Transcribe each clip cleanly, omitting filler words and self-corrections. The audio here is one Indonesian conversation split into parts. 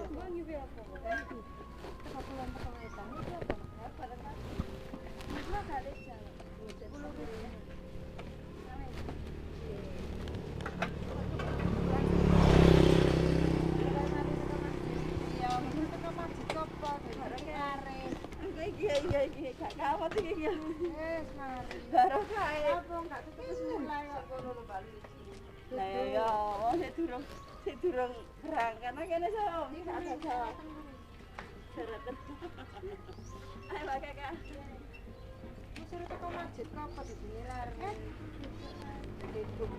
Wangi piye apa? Teko pulang teko wetan iki apa? Ya bareng kan. Nah, kali jalan. Iya, gak kawat iki ya. Wis mari. Baru kae. Apa gak tutup mulai kok kono lho bali. Lah ya, wong sik durung berangkat nang kene so. Ada. Sereten. Ayo Kakak. Suruh teko masjid kok apa dibelirar. Duduk.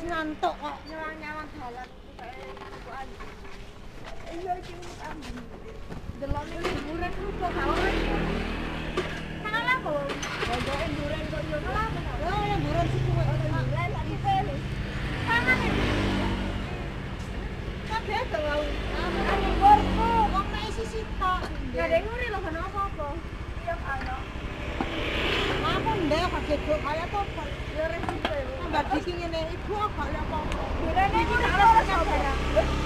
Ngantuk kok nyawang-nyawang dalan bukan. Iya iki ambung. Delok iki hiburan ku kok kawan. Salah kok. Bondoke hiburan kok yo salah. Oh, hiburan sih kok hiburan lagi tele. Pangan iki. Kabeh to wau. Ane gorko wong nek sisi tok. Ya dek nguri lho ana apa-apa. Iya ana. Aku ndek kaget kok kaya apa. Ya resiko. Mbak iki ngene ibu kok ya apa-apa. Burane iki ora barang.